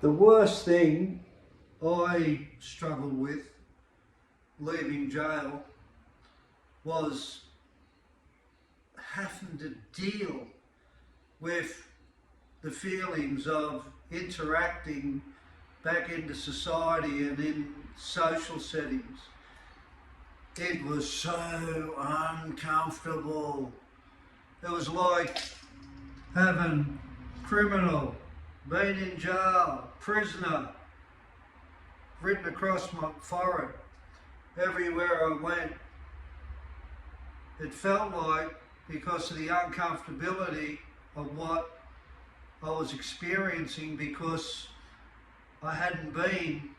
The worst thing I struggled with leaving jail was having to deal with the feelings of interacting back into society and in social settings. It was so uncomfortable. It was like having criminal, being in jail, prisoner, written across my forehead everywhere I went. It felt like, because of the uncomfortability of what I was experiencing, because I hadn't been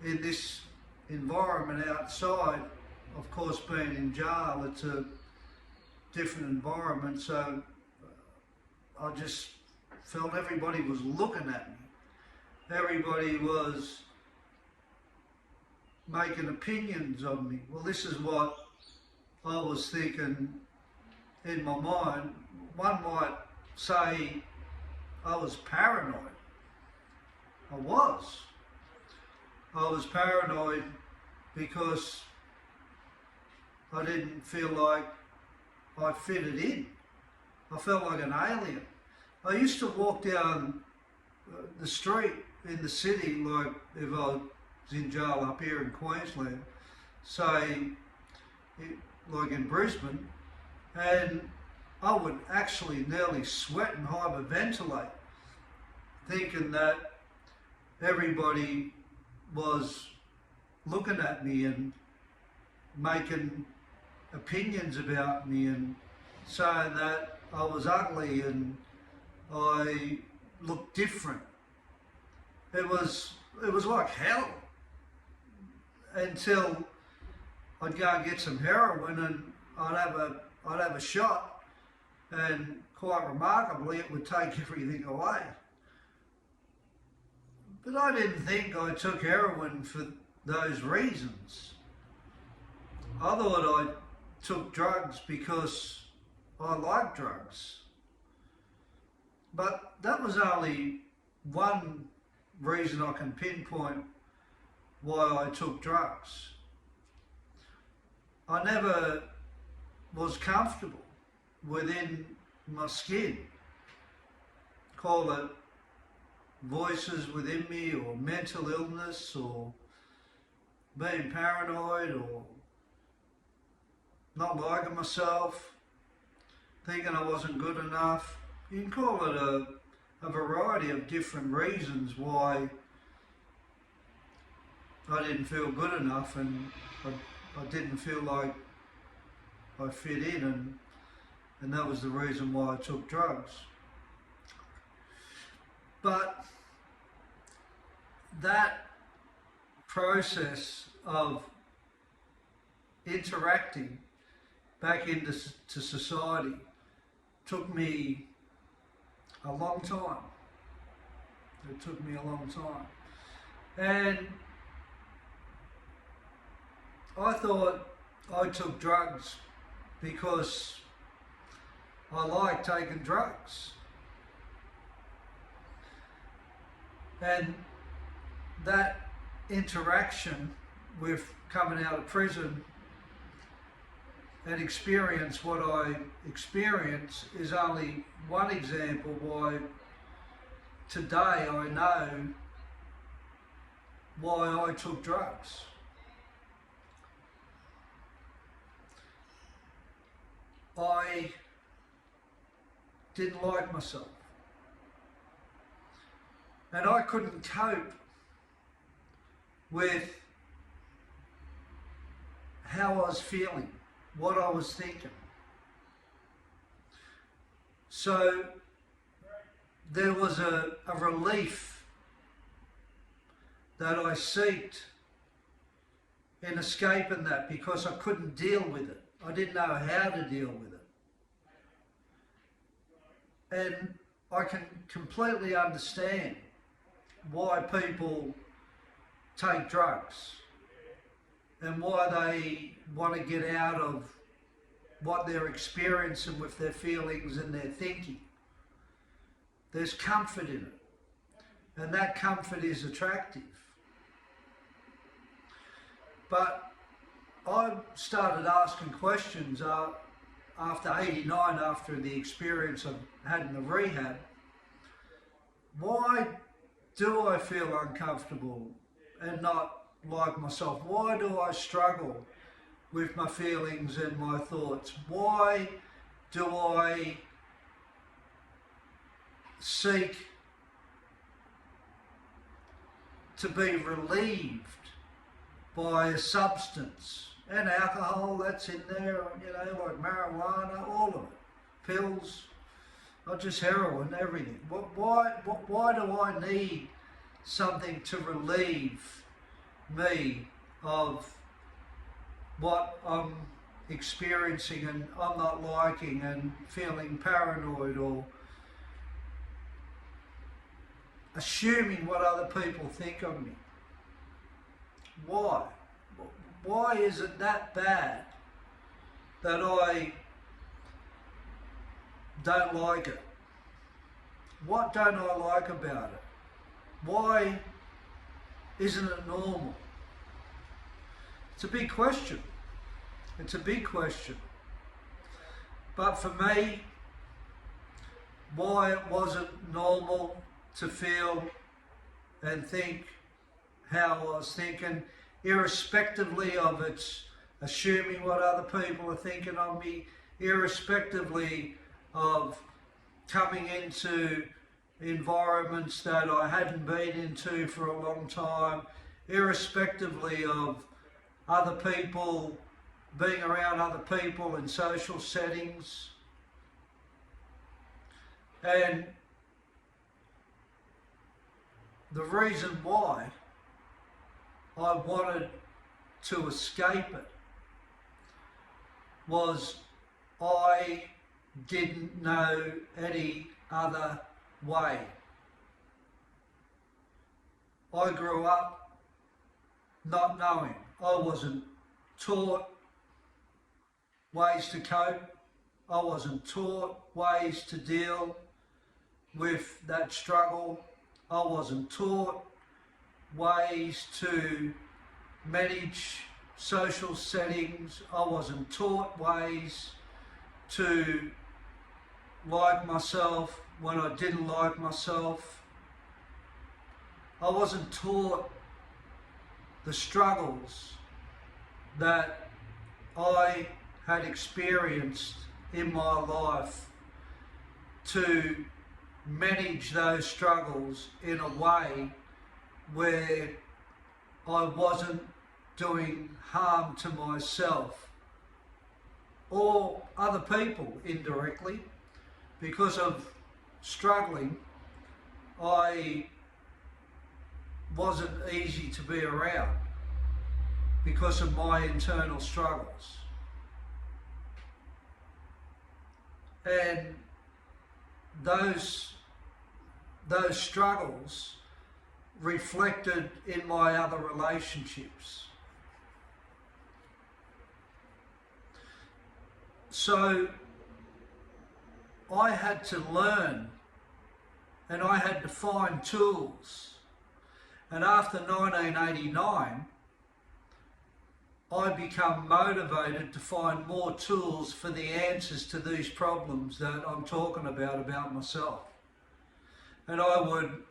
in this environment outside. Of course, being in jail, it's a different environment, so I just felt everybody was looking at me. Everybody was making opinions of me. Well, this is what I was thinking in my mind. One might say I was paranoid. I was paranoid because I didn't feel like I fitted in. I felt like an alien. I used to walk down the street in the city, like if I was in jail up here in Queensland, say, like in Brisbane, and I would actually nearly sweat and hyperventilate, thinking that everybody was looking at me and making opinions about me and saying that I was ugly and I looked different. It was like hell, until I'd go and get some heroin and I'd have a shot, and quite remarkably it would take everything away. But I didn't think I took heroin for those reasons. I thought I took drugs because I like drugs. But that was only one reason I can pinpoint why I took drugs. I never was comfortable within my skin. Call it voices within me, or mental illness, or being paranoid, or not liking myself, thinking I wasn't good enough. You can call it a variety of different reasons why I didn't feel good enough, and I didn't feel like I fit in, and that was the reason why I took drugs. But that process of interacting back into society took me a long time. It took me a long time. And I thought I took drugs because I like taking drugs. And that interaction with coming out of prison and experience what I experienced is only one example why today I know why I took drugs. I didn't like myself, and I couldn't cope with how I was feeling, what I was thinking. So there was a relief that I sought in escaping that, because I couldn't deal with it. I didn't know how to deal with it. And I can completely understand why people take drugs and why they want to get out of what they're experiencing with their feelings and their thinking. There's comfort in it. and that comfort is attractive. But I started asking questions after 89, after the experience I had in the rehab. Why do I feel uncomfortable and not like myself? Why do I struggle with my feelings and my thoughts? Why do I seek to be relieved by a substance? And alcohol, that's in there, like marijuana, all of it. Pills, not just heroin, everything. Why do I need something to relieve me of what I'm experiencing and I'm not liking and feeling paranoid or assuming what other people think of me? Why? Why is it that bad that I don't like it? What don't I like about it? Why isn't it normal? It's a big question. It's a big question. But for me, why it wasn't normal to feel and think how I was thinking, irrespectively of its assuming what other people are thinking of me, irrespectively of coming into environments that I hadn't been into for a long time, irrespectively of other people, being around other people in social settings. And the reason why I wanted to escape it was I didn't know any other way. I grew up not knowing. I wasn't taught ways to cope. I wasn't taught ways to deal with that struggle. I wasn't taught ways to manage social settings. I wasn't taught ways to like myself when I didn't like myself. I wasn't taught the struggles that I had experienced in my life to manage those struggles in a way where I wasn't doing harm to myself or other people indirectly. Because of struggling, I wasn't easy to be around because of my internal struggles. And those struggles reflected in my other relationships. So I had to learn and I had to find tools. And after 1989, I become motivated to find more tools for the answers to these problems that I'm talking about myself. And I would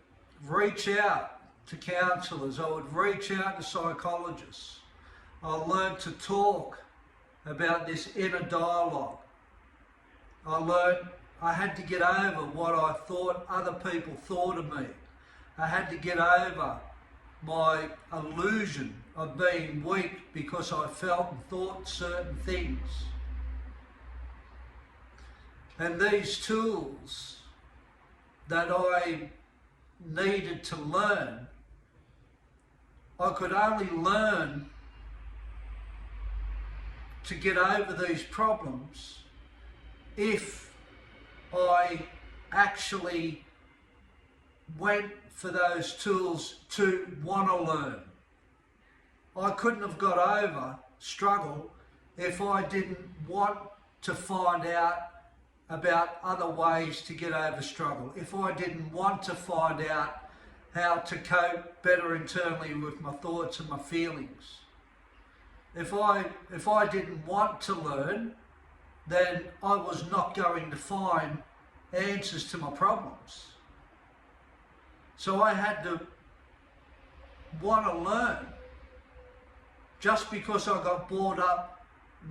reach out to counsellors, I would reach out to psychologists. I learned to talk about this inner dialogue. I had to get over what I thought other people thought of me. I had to get over my illusion of being weak because I felt and thought certain things. And these tools that I needed to learn, I could only learn to get over these problems if I actually went for those tools to want to learn. I couldn't have got over struggle if I didn't want to find out about other ways to get over struggle. If I didn't want to find out how to cope better internally with my thoughts and my feelings. If I didn't want to learn, then I was not going to find answers to my problems. So I had to want to learn. Just because I got brought up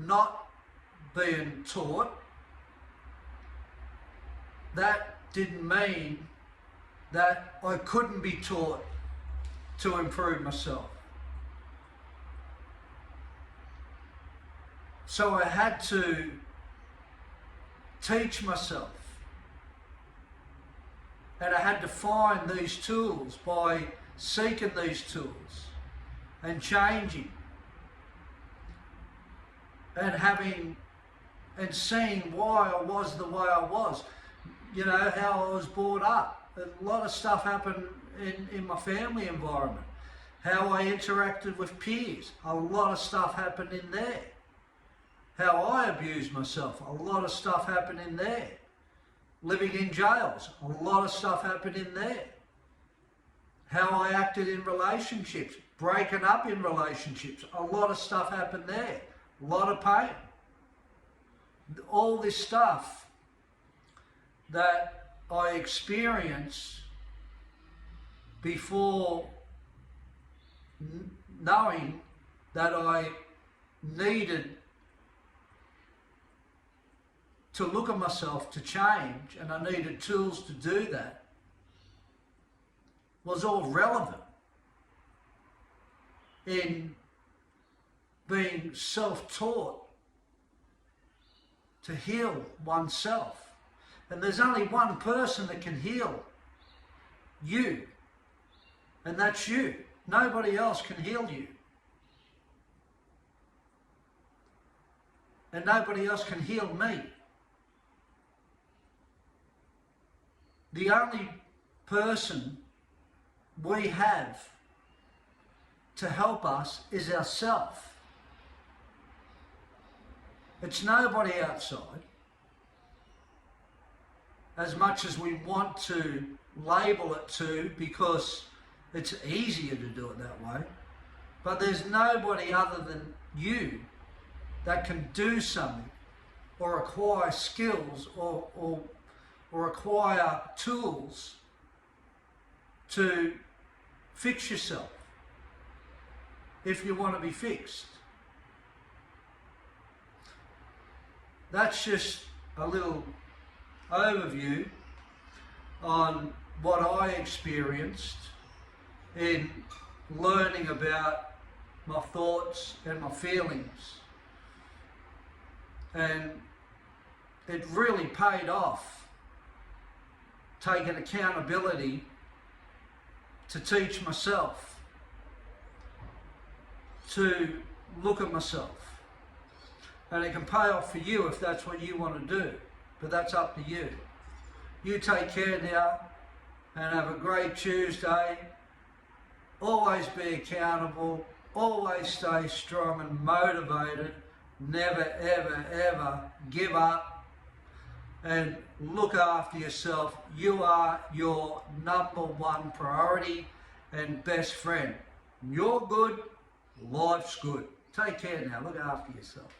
not being taught, that didn't mean that I couldn't be taught to improve myself. So I had to teach myself, and I had to find these tools by seeking these tools and changing and having and seeing why I was the way I was. You know, how I was brought up. A lot of stuff happened in my family environment. How I interacted with peers. A lot of stuff happened in there. How I abused myself. A lot of stuff happened in there. Living in jails. A lot of stuff happened in there. How I acted in relationships. Breaking up in relationships. A lot of stuff happened there. A lot of pain. All this stuff that I experienced before knowing that I needed to look at myself to change, and I needed tools to do that, was all relevant in being self-taught to heal oneself. And there's only one person that can heal you, and that's you. Nobody else can heal you. And nobody else can heal me. The only person we have to help us is ourselves. It's nobody outside. As much as we want to label it to, because it's easier to do it that way. But there's nobody other than you that can do something or acquire skills or acquire tools to fix yourself if you want to be fixed. That's just a little overview on what I experienced in learning about my thoughts and my feelings. And it really paid off taking accountability to teach myself, to look at myself. And it can pay off for you if that's what you want to do, but that's up to you. You take care now and have a great Tuesday. Always be accountable, always stay strong and motivated. Never, ever, ever give up, and look after yourself. You are your #1 priority and best friend. You're good, life's good. Take care now, look after yourself.